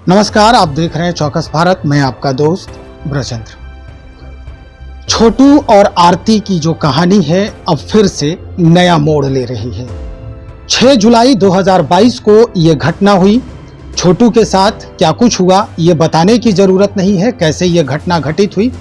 नमस्कार, आप देख रहे हैं चौकस भारत। मैं आपका दोस्त ब्रजेंद्र। छोटू और आरती की जो कहानी है अब फिर से नया मोड़ ले रही है। 6 जुलाई 2022 को ये घटना हुई। छोटू के साथ क्या कुछ हुआ ये बताने की जरूरत नहीं है, कैसे ये घटना घटित हुई,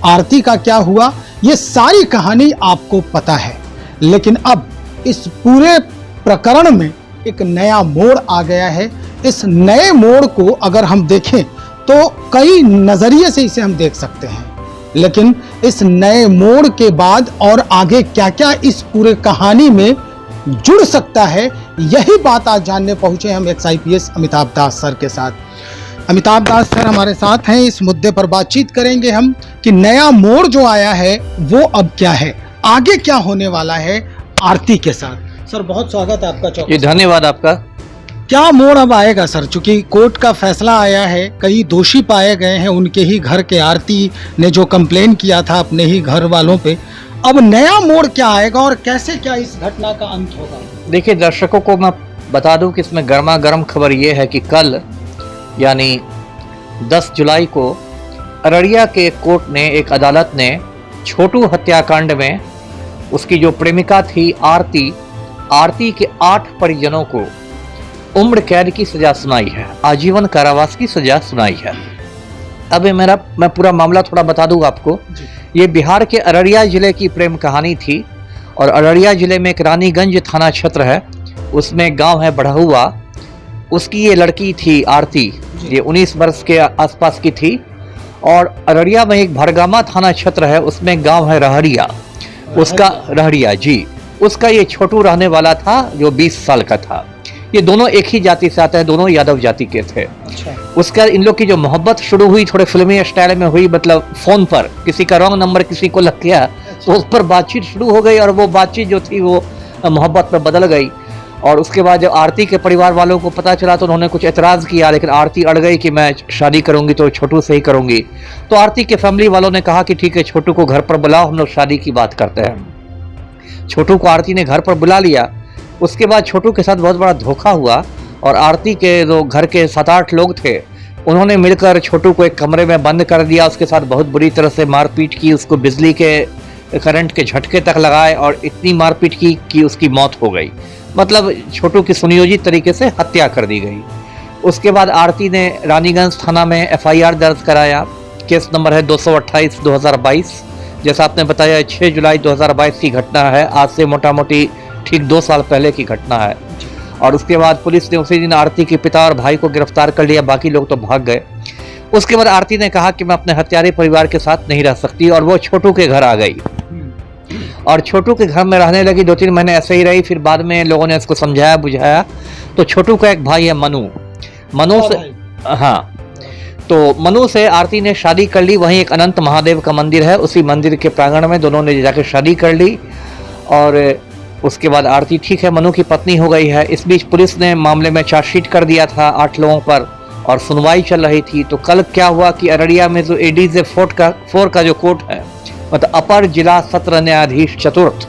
आरती का क्या हुआ, ये सारी कहानी आपको पता है। लेकिन अब इस पूरे प्रकरण में एक नया मोड़ आ गया है। इस नए मोड़ को अगर हम देखें तो कई नजरिए से इसे हम देख सकते हैं, लेकिन इस नए मोड़ के बाद और आगे क्या क्या इस पूरे कहानी में जुड़ सकता है, यही बात आज जानने पहुंचे हम एक्स-IPS अमिताभ दास सर के साथ। अमिताभ दास सर हमारे साथ हैं। इस मुद्दे पर बातचीत करेंगे हम कि नया मोड़ जो आया है वो अब क्या है, आगे क्या होने वाला है आरती के साथ। सर बहुत स्वागत है आपका चौकस। जी धन्यवाद आपका। क्या मोड़ अब आएगा सर? चूंकि कोर्ट का फैसला आया है, कई दोषी पाए गए हैं उनके ही घर के, आरती ने जो कंप्लेन किया था अपने ही घर वालों पे, अब नया मोड़ क्या आएगा और कैसे क्या इस घटना का अंत होगा? देखिए, दर्शकों को मैं बता दूं कि इसमें गर्मा गर्म खबर ये है कि कल यानी 10 जुलाई को अररिया के कोर्ट ने, एक अदालत ने छोटू हत्याकांड में उसकी जो प्रेमिका थी आरती के 8 परिजनों को उम्र कैद की सजा सुनाई है, आजीवन कारावास की सजा सुनाई है। अब मैं पूरा मामला थोड़ा बता दूं आपको। ये बिहार के अररिया जिले की प्रेम कहानी थी और अररिया जिले में एक रानीगंज थाना क्षेत्र है, उसमें गांव है बढ़हुआ। उसकी ये लड़की थी आरती, ये 19 वर्ष के आसपास की थी। और अररिया में एक भरगामा थाना क्षेत्र है, उसमें गांव है रहरिया, उसका रहरिया जी, उसका ये छोटू रहने वाला था जो 20 साल का था। ये दोनों एक ही जाति से आते हैं, दोनों यादव जाति के थे। अच्छा। उसका इन लोग की जो मोहब्बत शुरू हुई थोड़े फिल्मी स्टाइल में हुई, मतलब फोन पर किसी का रॉन्ग नंबर किसी को लग गया तो उस पर बातचीत शुरू हो गई और वो बातचीत जो थी वो मोहब्बत में बदल गई। और उसके बाद जब आरती के परिवार वालों को पता चला तो उन्होंने कुछ एतराज़ किया, लेकिन आरती अड़ गई कि मैं शादी करूंगी तो छोटू से ही करूंगी। तो आरती के फैमिली वालों ने कहा कि ठीक है, छोटू को घर पर बुलाओ, हम लोग शादी की बात करते हैं। छोटू को आरती ने घर पर बुला लिया। उसके बाद छोटू के साथ बहुत बड़ा धोखा हुआ और आरती के जो घर के 7-8 लोग थे उन्होंने मिलकर छोटू को एक कमरे में बंद कर दिया। उसके साथ बहुत बुरी तरह से मारपीट की, उसको बिजली के करंट के झटके तक लगाए और इतनी मारपीट की कि उसकी मौत हो गई। मतलब छोटू की सुनियोजित तरीके से हत्या कर दी गई। उसके बाद आरती ने रानीगंज थाना में FIR दर्ज कराया। केस नंबर है 228/2022। जैसा आपने बताया 6 जुलाई 2022 की घटना है, आज से मोटा मोटी ठीक 2 साल पहले की घटना है। और उसके बाद पुलिस ने उसी दिन आरती के पिता और भाई को गिरफ्तार कर लिया, बाकी लोग तो भाग गए। उसके बाद आरती ने कहा कि मैं अपने हत्यारे परिवार के साथ नहीं रह सकती और वो छोटू के घर आ गई और छोटू के घर में रहने लगी। 2-3 महीने ऐसे ही रही, फिर बाद में लोगों ने इसको समझाया बुझाया। तो छोटू का एक भाई है मनु से, हाँ, तो मनु से आरती ने शादी कर ली। वहीं एक अनंत महादेव का मंदिर है, उसी मंदिर के प्रांगण में दोनों ने जाकर शादी कर ली। और उसके बाद आरती ठीक है, मनु की पत्नी हो गई है। इस बीच पुलिस ने मामले में चार्जशीट कर दिया था 8 लोगों पर और सुनवाई चल रही थी। तो कल क्या हुआ कि अररिया में जो ADJ 4 का जो कोर्ट है, मतलब अपर जिला सत्र न्यायाधीश चतुर्थ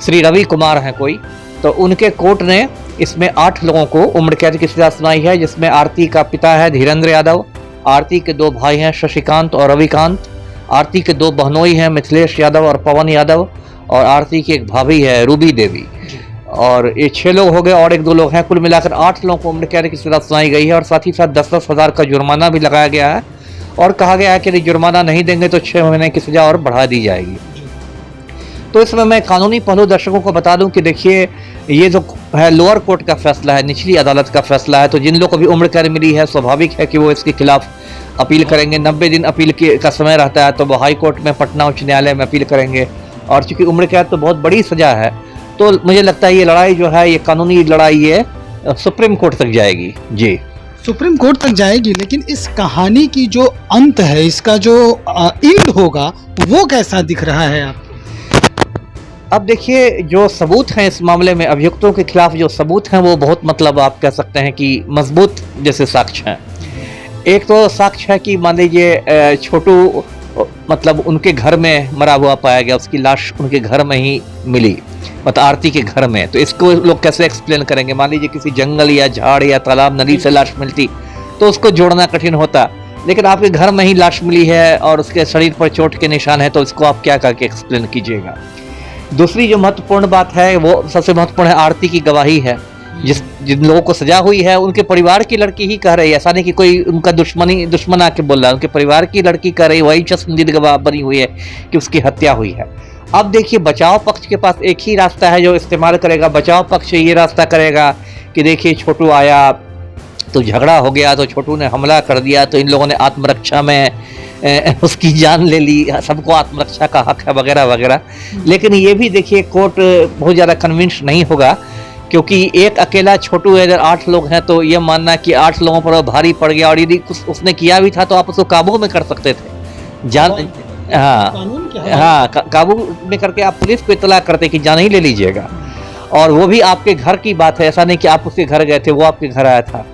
श्री रवि कुमार हैं कोई, तो उनके कोर्ट ने इसमें 8 लोगों को उम्र कैद की सजा सुनाई है, जिसमें आरती का पिता है धीरेन्द्र यादव, आरती के 2 भाई हैं शशिकांत और रविकांत, आरती के 2 बहनोई हैं मिथिलेश यादव और पवन यादव, और आरती की एक भाभी है रूबी देवी। और ये 6 लोग हो गए और 1-2 लोग हैं, कुल मिलाकर 8 लोगों को उम्र कैद की सजा सुनाई गई है। और साथ ही साथ 10-10 हज़ार का जुर्माना भी लगाया गया है और कहा गया है कि यदि जुर्माना नहीं देंगे तो 6 महीने की सजा और बढ़ा दी जाएगी। तो इसमें मैं कानूनी पहलू दर्शकों को बता दूं कि देखिए, ये जो है लोअर कोर्ट का फैसला है, निचली अदालत का फैसला है। तो जिन लोगों को भी उम्र कैद मिली है, स्वाभाविक है कि वो इसके खिलाफ अपील करेंगे। 90 दिन अपील का समय रहता है, तो वो हाई कोर्ट में, पटना उच्च न्यायालय में अपील करेंगे। और चूंकि उम्र कैद तो बहुत बड़ी सजा है, तो मुझे लगता है ये लड़ाई जो है, ये कानूनी लड़ाई, ये सुप्रीम कोर्ट तक जाएगी। जी, सुप्रीम कोर्ट तक जाएगी। लेकिन इस कहानी की जो अंत है, इसका जो एंड होगा, वो कैसा दिख रहा है आपको? अब देखिए, जो सबूत हैं इस मामले में, अभियुक्तों के खिलाफ जो सबूत हैं वो बहुत, मतलब आप कह सकते हैं कि मजबूत जैसे साक्ष्य हैं। एक तो साक्ष्य है कि मान लीजिए छोटू मतलब उनके घर में मरा हुआ पाया गया, उसकी लाश उनके घर में ही मिली, मतलब आरती के घर में। तो इसको लोग कैसे एक्सप्लेन करेंगे? मान लीजिए किसी जंगल या झाड़ या तालाब नदी से लाश मिलती तो उसको जोड़ना कठिन होता। लेकिन आपके घर में ही लाश मिली है और उसके शरीर पर चोट के निशान है, तो इसको आप क्या करके एक्सप्लेन कीजिएगा। दूसरी जो महत्वपूर्ण बात है वो सबसे महत्वपूर्ण है, आरती की गवाही है। जिन लोगों को सजा हुई है उनके परिवार की लड़की ही कह रही है, ऐसा नहीं कि कोई उनका दुश्मन आके बोल रहा है, उनके परिवार की लड़की कह रही, वही चश्मदीद गवाह बनी हुई है कि उसकी हत्या हुई है। अब देखिए, बचाव पक्ष के पास एक ही रास्ता है जो इस्तेमाल करेगा। बचाव पक्ष ये रास्ता करेगा कि देखिए छोटू आया तो झगड़ा हो गया, तो छोटू ने हमला कर दिया, तो इन लोगों ने आत्मरक्षा में उसकी जान ले ली, सबको आत्मरक्षा का हक है वगैरह वगैरह। लेकिन ये भी देखिए कोर्ट बहुत ज़्यादा कन्विंस नहीं होगा, क्योंकि एक अकेला छोटू है, अगर 8 लोग हैं तो ये मानना कि 8 लोगों पर भारी पड़ गया, और यदि कुछ उसने किया भी था तो आप उसको काबू में कर सकते थे। हाँ, काबू में करके आप पुलिस को इत्तला करते कि जान ही ले लीजिएगा। और वो भी आपके घर की बात है, ऐसा नहीं कि आप उसके घर गए थे, वो आपके घर आया था।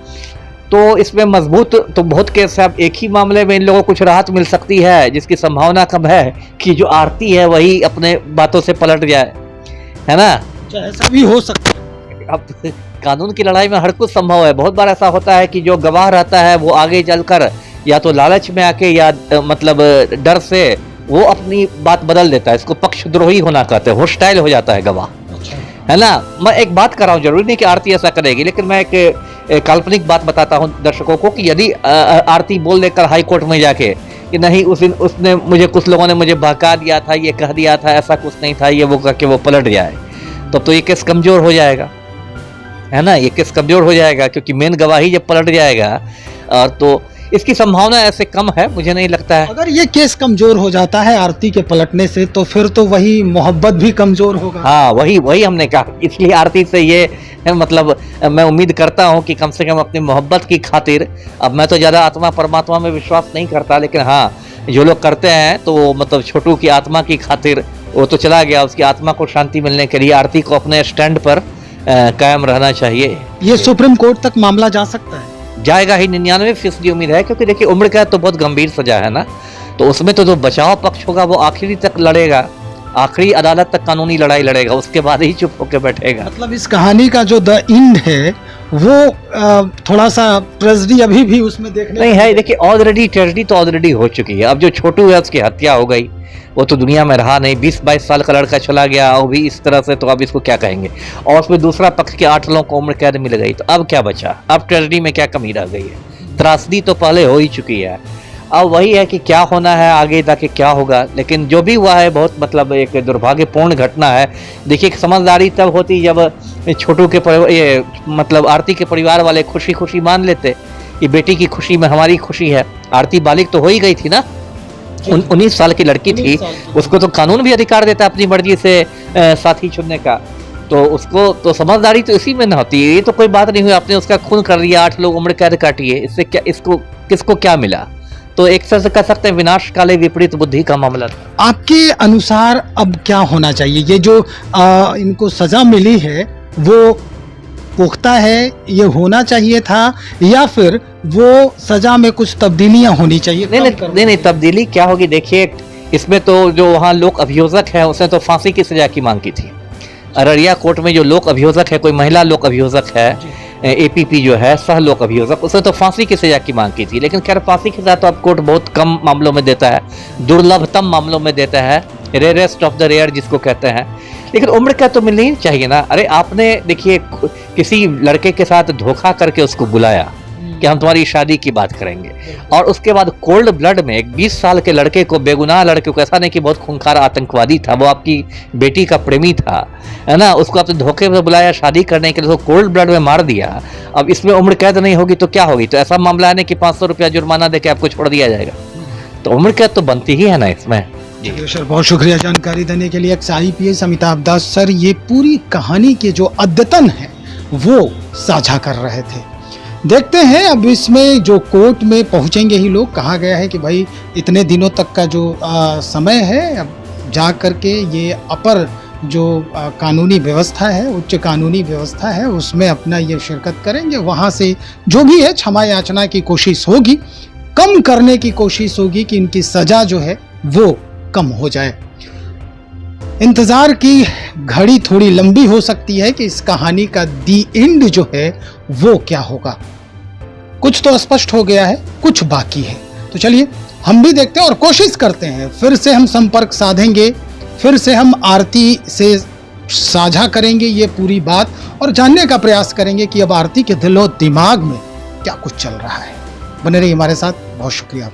तो इसमें मजबूत तो बहुत केस है। अब एक ही मामले में इन लोगों को कुछ राहत मिल सकती है, जिसकी संभावना कम है कि जो आरती है वही अपने बातों से पलट जाए, है ना। ऐसा भी हो सकता है। अब कानून की लड़ाई में हर कुछ संभव है। बहुत बार ऐसा होता है कि जो गवाह रहता है वो आगे चलकर या तो लालच में आके या मतलब डर से वो अपनी बात बदल देता है। इसको पक्षद्रोही होना कहते हैं, होस्टाइल हो जाता है गवाह, है ना। मैं एक बात कर रहा हूँ, जरूरी नहीं कि आरती ऐसा करेगी, लेकिन मैं एक काल्पनिक बात बताता हूँ दर्शकों को कि यदि आरती बोल देकर हाई कोर्ट में जाके कि नहीं उस दिन उसने मुझे, कुछ लोगों ने मुझे बहका दिया था, ये कह दिया था, ऐसा कुछ नहीं था, ये वो कह के वो पलट जाए, तब तो ये केस कमजोर हो जाएगा, है ना। ये केस कमजोर हो जाएगा क्योंकि मेन गवाही जब पलट जाएगा, तो इसकी संभावना ऐसे कम है, मुझे नहीं लगता है। अगर ये केस कमजोर हो जाता है आरती के पलटने से, तो फिर तो वही मोहब्बत भी कमजोर होगा। हाँ, वही हमने कहा। इसलिए आरती से ये मतलब मैं उम्मीद करता हूँ कि कम से कम अपनी मोहब्बत की खातिर, अब मैं तो ज़्यादा आत्मा परमात्मा में विश्वास नहीं करता, लेकिन हाँ जो लोग करते हैं तो मतलब छोटू की आत्मा की खातिर वो तो चला गया, उसकी आत्मा को शांति मिलने के लिए आरती को अपने स्टैंड पर कायम रहना चाहिए। ये सुप्रीम कोर्ट तक मामला जा सकता है? जाएगा ही, 99% उम्मीद है, क्योंकि देखिए उम्र कैद तो बहुत गंभीर सजा है ना, तो उसमें तो जो बचाव पक्ष होगा वो आखिरी तक लड़ेगा, आखिरी अदालत तक कानूनी लड़ाई लड़ेगा, उसके बाद ही चुप होकर बैठेगा। मतलब इस कहानी का जो द एंड है वो थोड़ा सा ट्रेजेडी अभी भी उसमें देखने नहीं है। देखिए ऑलरेडी ट्रेजेडी तो ऑलरेडी हो चुकी है। अब जो छोटू है उसकी हत्या हो गई, वो तो दुनिया में रहा नहीं, 20-22 साल का लड़का चला गया वो भी इस तरह से, तो अब इसको क्या कहेंगे। और उसमें दूसरा पक्ष के 8 लोगों को उम्र कैद मिल गई, तो अब क्या बचा, अब ट्रेजेडी में क्या कमी रह गई है। त्रासदी तो पहले हो ही चुकी है, अब वही है कि क्या होना है आगे जाके क्या होगा। लेकिन जो भी हुआ है बहुत मतलब एक दुर्भाग्यपूर्ण घटना है। देखिए समझदारी तब होती जब छोटू के ये मतलब आरती के परिवार वाले खुशी खुशी मान लेते कि बेटी की खुशी में हमारी खुशी है। आरती बालिग तो हो ही गई थी ना, 19 साल की लड़की थी, उसको तो कानून भी अधिकार देता अपनी मर्जी से साथी चुनने का, तो उसको तो समझदारी तो इसी में न होती है। ये तो कोई बात नहीं हुई, आपने उसका खून कर दिया, 8 लोग उम्र कैद काटी है, इससे क्या, इसको किसको क्या मिला। तो एक तरह से कह सकते हैं विनाश काले विपरीत बुद्धि का मामला था। आपके अनुसार अब क्या होना चाहिए? ये जो इनको सजा मिली है वो पुख्ता है, ये होना चाहिए था, या फिर वो सजा में कुछ तब्दीलियां होनी चाहिए? नहीं, तब्दीली क्या होगी। देखिए इसमें तो जो वहाँ लोक अभियोजक है उसने तो फांसी की सजा की मांग की थी। अररिया कोर्ट में जो लोक अभियोजक है, कोई महिला लोक अभियोजक है, एपीपी जो है सह लोक अभियोजक, उसने तो फांसी की सजा की मांग की थी। लेकिन खैर फांसी की सजा तो अब कोर्ट बहुत कम मामलों में देता है, दुर्लभतम मामलों में देता है, रेयरेस्ट ऑफ द रेयर जिसको कहते हैं। लेकिन उम्र क्या तो मिलनी चाहिए ना। अरे आपने देखिए किसी लड़के के साथ धोखा करके उसको बुलाया कि हम तुम्हारी शादी की बात करेंगे, और उसके बाद कोल्ड ब्लड में एक 20 साल के लड़के को, बेगुनाह लड़के को, ऐसा नहीं कि बहुत खूंखार आतंकवादी था, वो आपकी बेटी का प्रेमी था, है ना, उसको आपने धोखे में बुलाया शादी करने के लिए, उसको कोल्ड ब्लड में मार दिया। अब इसमें उम्र कैद नहीं होगी तो क्या होगी? तो ऐसा मामला है ना कि 500 रुपया जुर्माना देके आपको छोड़ दिया जाएगा, तो उम्र कैद तो बनती ही है ना इसमें। जी सर, बहुत शुक्रिया जानकारी देने के लिए। IPS अमिताभ दास सर ये पूरी कहानी के जो अद्यतन है वो साझा कर रहे थे। देखते हैं अब इसमें जो कोर्ट में पहुंचेंगे ही लोग। कहा गया है कि भाई इतने दिनों तक का जो समय है, अब जा करके ये अपर जो कानूनी व्यवस्था है, उच्च कानूनी व्यवस्था है, उसमें अपना ये शिरकत करेंगे। वहाँ से जो भी है क्षमा याचना की कोशिश होगी, कम करने की कोशिश होगी कि इनकी सज़ा जो है वो कम हो जाए। इंतज़ार की घड़ी थोड़ी लंबी हो सकती है कि इस कहानी का दी एंड जो है वो क्या होगा। कुछ तो स्पष्ट हो गया है, कुछ बाकी है। तो चलिए हम भी देखते हैं और कोशिश करते हैं, फिर से हम संपर्क साधेंगे, फिर से हम आरती से साझा करेंगे ये पूरी बात और जानने का प्रयास करेंगे कि अब आरती के दिलो दिमाग में क्या कुछ चल रहा है। बने रहिए हमारे साथ, बहुत शुक्रिया।